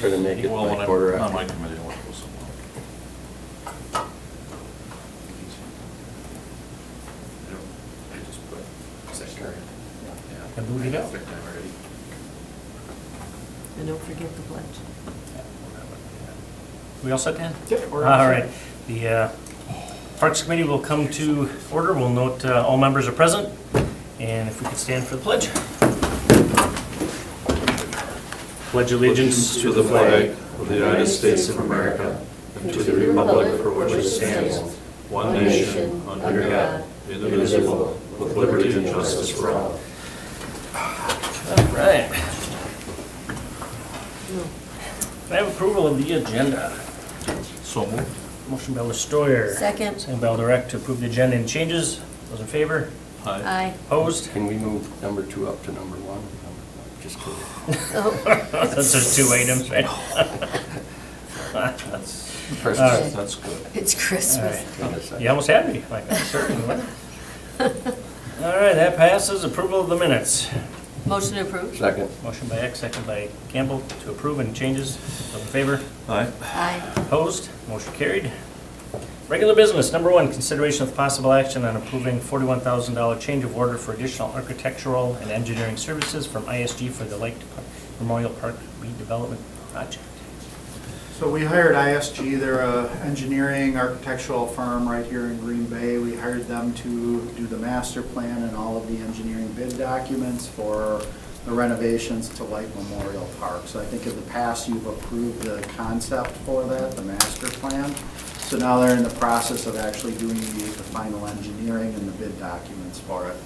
try to make it Well, when by I'm quarter on after. my committee, I'll go somewhere. I just put secretary. Yeah. And move it out. Secretary already. And don't forget the pledge. We all set, Dan? Yep, we're All all right. The Parks Committee will come to order. We'll note all members are present. And if we could stand for the pledge. Pledge allegiance To the flag of the United States of America and to the republic for which it stands, one nation, under God, indivisible, with liberty and justice for all. All right. I have approval of the agenda. So moved. Motion by Lestoyer. Second. Second by Alderette to approve the agenda and changes. Those in favor? Aye. Aye. Opposed? Can we move number 2 up to number 1? Just kidding. Oh, Since there's 2 items, right? Christmas. That's good. it's All Christmas. right. You almost had me, like, I'm certain. All right, that passes. Approval of the minutes. Motion approved. Second. Motion by X, second by Campbell to approve and changes. Those in favor? Aye. Aye. Opposed? Motion carried. Regular business, number 1, consideration of possible action on approving $41,000 change of order for additional architectural and engineering services from ISG for the Lake Memorial Park redevelopment project. So we hired ISG, they're a engineering architectural firm right here in Green Bay. We hired them to do the master plan and all of the engineering bid documents for the renovations to Lake Memorial Park. So I think in the past, you've approved the concept for that, the master plan. So now they're in the process of actually doing the final engineering and the bid documents for it.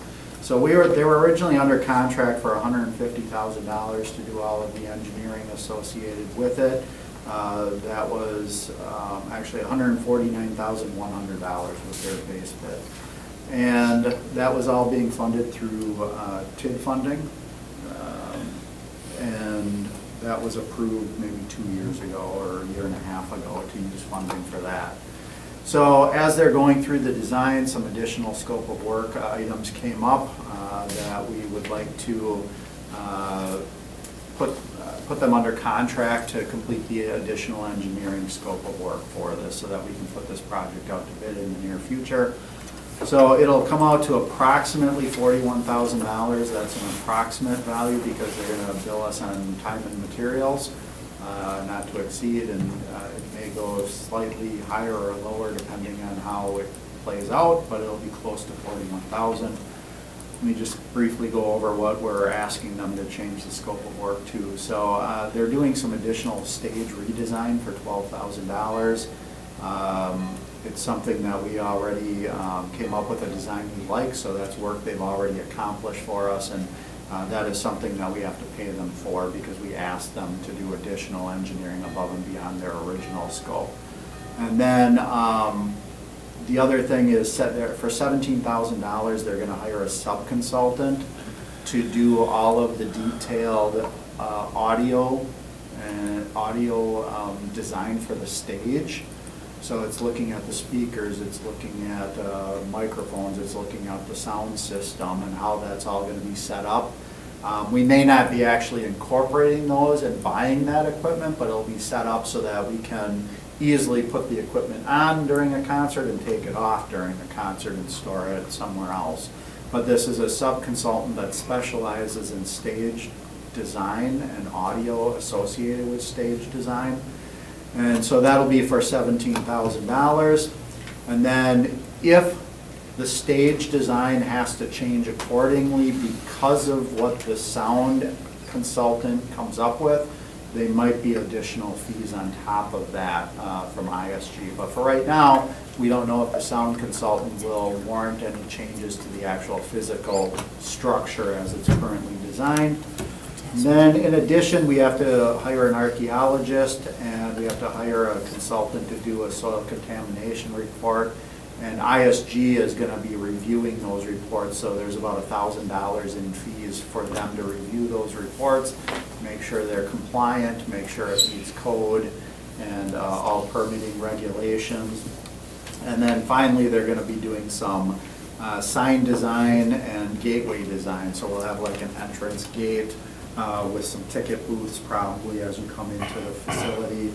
So they were originally under contract for $150,000 to do all of the engineering associated with it. That was actually $149,100 was their base bid. And that was all being funded through TID funding. And that was approved maybe 2 years ago or a year and a half ago to use funding for that. So as they're going through the design, some additional scope of work items came up that we would like to put them under contract to complete the additional engineering scope of work for this so that we can put this project out to bid in the near future. So it'll come out to approximately $41,000. That's an approximate value because they're going to bill us on time and materials, not to exceed, and it may go slightly higher or lower depending on how it plays out, but it'll be close to $41,000. Let me just briefly go over what we're asking them to change the scope of work to. So they're doing some additional stage redesign for $12,000. It's something that we already came up with a design we like, so that's work they've already accomplished for us, and that is something that we have to pay them for because we asked them to do additional engineering above and beyond their original scope. And then the other thing is for $17,000, they're going to hire a sub-consultant to do all of the detailed audio design for the stage. So it's looking at the speakers, it's looking at microphones, it's looking at the sound system and how that's all going to be set up. We may not be actually incorporating those and buying that equipment, but it'll be set up so that we can easily put the equipment on during a concert and take it off during a concert and store it somewhere else. But this is a sub-consultant that specializes in stage design and audio associated with stage design. And so that'll be for $17,000. And then if the stage design has to change accordingly because of what the sound consultant comes up with, there might be additional fees on top of that from ISG. But for right now, we don't know if the sound consultant will warrant any changes to the actual physical structure as it's currently designed. And then in addition, we have to hire an archaeologist and we have to hire a consultant to do a soil contamination report. And ISG is going to be reviewing those reports, so there's about $1,000 in fees for them to review those reports, make sure they're compliant, make sure it meets code and all permitting regulations. And then finally, they're going to be doing some sign design and gateway design. So we'll have like an entrance gate with some ticket booths probably as you come into the facility.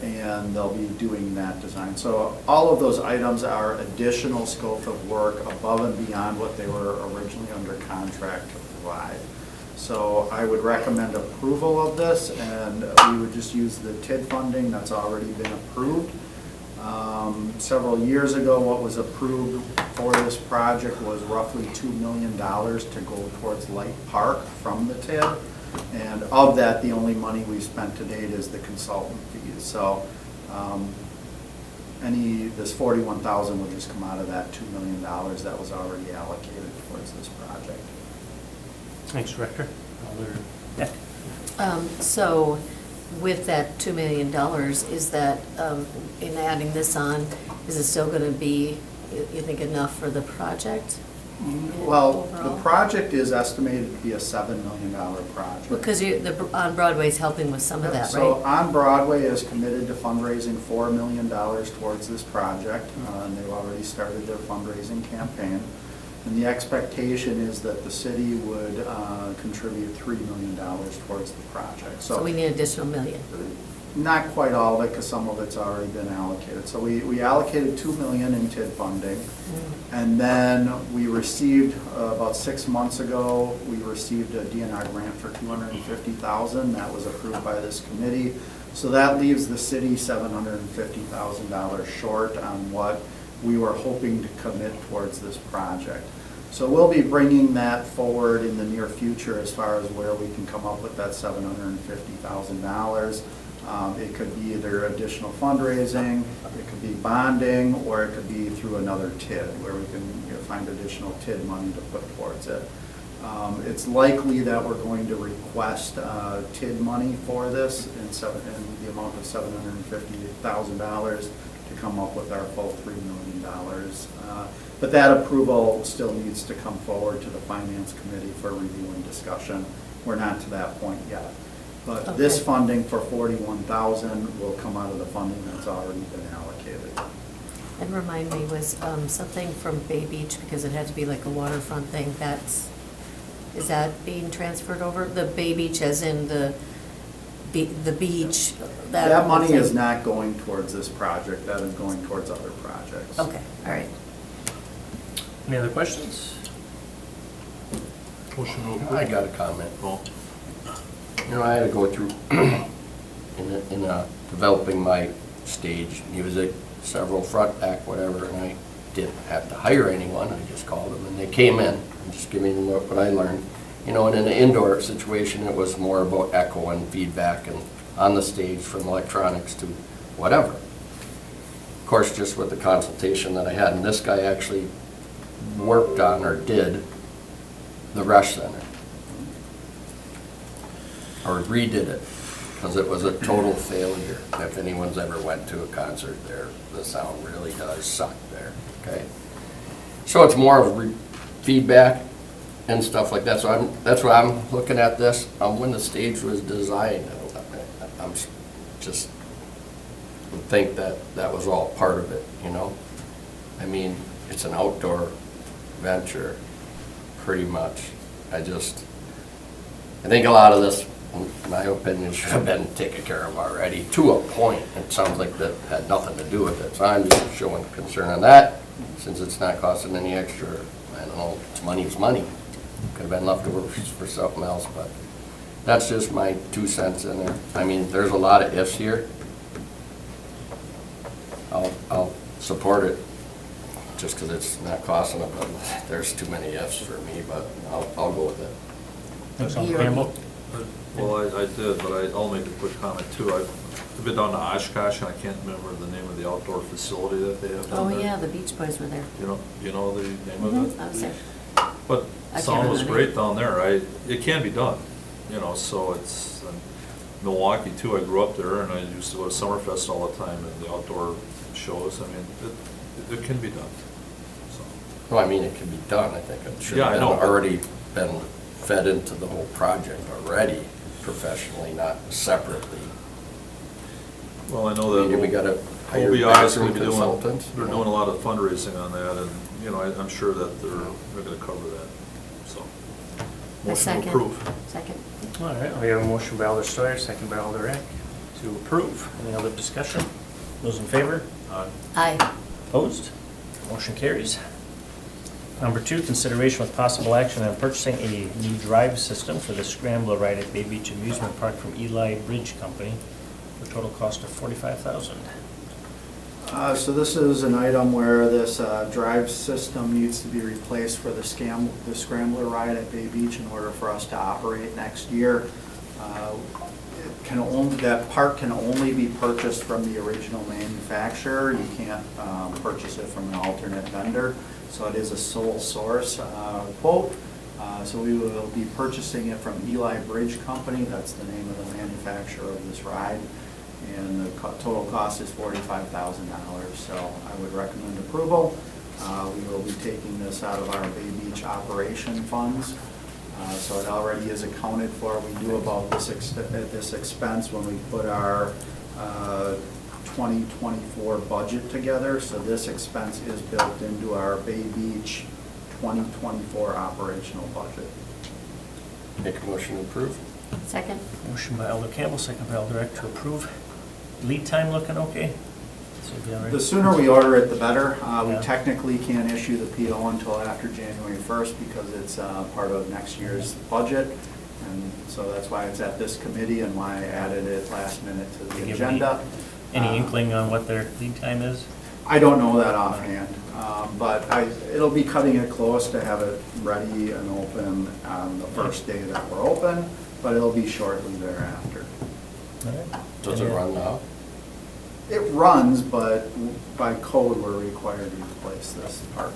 And they'll be doing that design. So all of those items are additional scope of work above and beyond what they were originally under contract to provide. So I would recommend approval of this, and we would just use the TID funding that's already been approved. Several years ago, what was approved for this project was roughly $2 million to go towards Light Park from the TID. And of that, the only money we've spent to date is the consultant fees. So this 41,000 would just come out of that $2 million that was already allocated towards this project. Thanks, Director. Nick? So with that $2 million, is that, in adding this on, is it still going to be, you think, enough for the project? Well, the Overall? project is estimated to be a $7 million project. Because on Broadway's helping with some of that, So right? On Broadway is committed to fundraising $4 million towards this project, and they've already started their fundraising campaign. And the expectation is that the city would contribute $3 million towards the project. So we need an additional $1 million. Not quite all of it, because some of it's already been allocated. So we allocated $2 million in TID funding. And then we received, about 6 months ago, we received a DNR grant for $250,000. That was approved by this committee. So that leaves the city $750,000 short on what we were hoping to commit towards this project. So we'll be bringing that forward in the near future as far as where we can come up with that $750,000. It could be either additional fundraising, it could be bonding, or it could be through another TID, where we can find additional TID money to put towards it. It's likely that we're going to request TID money for this in the amount of $750,000 to come up with our full $3 million. But that approval still needs to come forward to the Finance Committee for review and discussion. We're not to that point yet. But this Okay. funding for $41,000 will come out of the funding that's already been allocated. And remind me, was something from Bay Beach, because it had to be like a waterfront thing, is that being transferred over? The Bay Beach as in the beach? That money thing? is not going towards this project, that is going towards other projects. Okay, all right. Any other questions? Motion to I approve. got a comment. Oh, You know, I had to go through, in developing my stage, music, several front, back, whatever, and I didn't have to hire anyone, I just called them, and they came in, and just giving them what I learned. You know, and in an indoor situation, it was more about echo and feedback, and on the stage from electronics to whatever. Of course, just with the consultation that I had, and this guy actually worked on, or did, the Rush Center. Or redid it, because it was a total failure. If anyone's ever went to a concert there, the sound really does suck there, okay? So it's more of feedback and stuff like that, so that's why I'm looking at this. When the stage was designed, I'm just would think that that was all part of it, you know? I mean, it's an outdoor venture, pretty much. I think a lot of this, in my opinion, should have been taken care of already, to a point. It sounds like that had nothing to do with it, so I'm just showing concern on that, since it's not costing any extra, I don't know, it's money, could have been leftovers for something else, but that's just my 2 cents in there. I mean, there's a lot of ifs here. I'll support it, just because it's not costing them, but there's too many ifs for me, but I'll go with it. Councilman Campbell? Well, I did, but I'll make a quick comment too. I've been down to Oshkosh, and I can't remember the name of the outdoor facility that they have Oh, down there. yeah, the Beach Boys were there. You know the name of Mhm, it? I was there. But I can't sound was remember the great down there. It can be done, so it's, Milwaukee too, I grew up there, and I used to go to Summerfest all the time, and the outdoor shows, I mean, it can be done, so. No, I mean, it can be done, I think it should Yeah, I have know. already been fed into the whole project already, professionally, not separately. Well, I know that. We gotta hire OBI is bathroom going to be doing, consultants. they're doing a lot of fundraising on that, and, I'm sure that they're going to cover that, so. I Motion to second. approve. Second. All right, we have a motion by Alder Steuer, second by Alder Eck to approve. Any other discussion? Those in favor? Aye. Opposed? Motion carries. Number 2, consideration with possible action on purchasing a new drive system for the Scrambler ride at Bay Beach Amusement Park from Eli Bridge Company for a total cost of $45,000. So this is an item where this drive system needs to be replaced for the Scrambler ride at Bay Beach in order for us to operate next year. That part can only be purchased from the original manufacturer. You can't purchase it from an alternate vendor. So it is a sole source quote. So we will be purchasing it from Eli Bridge Company. That's the name of the manufacturer of this ride. And the total cost is $45,000. So I would recommend approval. We will be taking this out of our Bay Beach operation funds. So it already is accounted for. We knew about this expense when we put our 2024 budget together. So this expense is built into our Bay Beach 2024 operational budget. Make a motion to approve. Second. Motion by Alder Campbell, second by Alder Eck to approve. Lead time looking okay? So be all right. The sooner we order it, the better. We Yeah. technically can't issue the PO until after January 1st because it's part of next year's budget. And so that's why it's at this committee and why I added it last minute to Do the you have agenda. Any inkling on what their lead time is? I don't know that offhand, but it'll be cutting it close to have it ready and open on the first day that we're open, but it'll be shortly thereafter. All right. Does it run now? It runs, but by code, we're required to replace this part.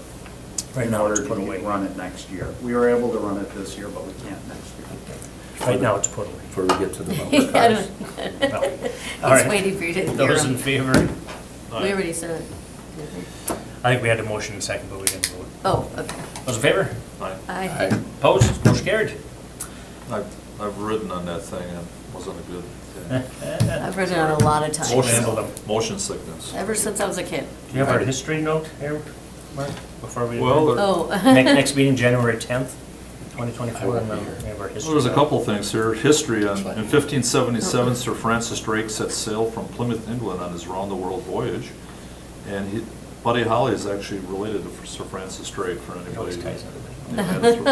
Right in now it's order put to away. run it next year. We were able to run it this year, but we can't next year. Right now it's put away. Before we get to the number I cars. No. All He's right. waiting for you to hear Those in him. favor? We already said it. I think we had a motion and second, but we didn't vote. Oh, okay. Those in favor? Aye. Aye. Aye. Opposed? Motion carried. I've ridden on that thing and it wasn't a good thing. I've ridden it a lot of times. Rambled them. Motion sickness. Ever since I was a kid. Do you have our history note here, Mark, before we? Well, Oh. Next meeting, January 10th, 2024, and then we have our history. Well, there's a note. couple things here. History, in 1577, Sir Francis Drake set sail from Plymouth, England on his round-the-world voyage. And Buddy Holly is actually related to Sir Francis Drake, for It always anybody. ties everybody.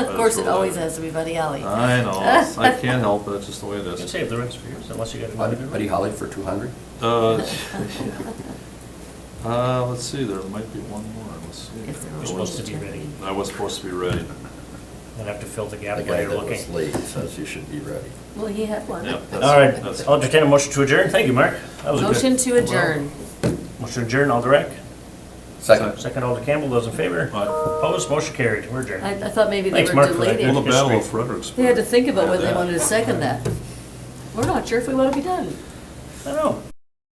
Of course, it always has to be Buddy Holly. I know, I can't help it, it's just the way it You can is. save the rest for yours, unless you got another good Buddy one. Holly for 200? Let's see, there might be one more, let's see. If there You're was supposed to one. be ready. I was supposed to be ready. Then have to fill the The gap guy while you're that looking. was late says you should be ready. Well, he had one. Yeah, that's- All right, that's- I'll entertain a motion to adjourn. Thank you, Mark. That was a good. Motion to adjourn. Motion to adjourn, Alder Eck. Second. Second, Alder Campbell. Those in favor? Aye. Opposed? Motion carried. We're adjourned. I thought maybe they Thanks, were Mark, for that. delayed. Well, the Battle of History. Fredericksburg. They had to think about whether they Yeah. wanted to second that. We're not sure if we want to be done. I don't know.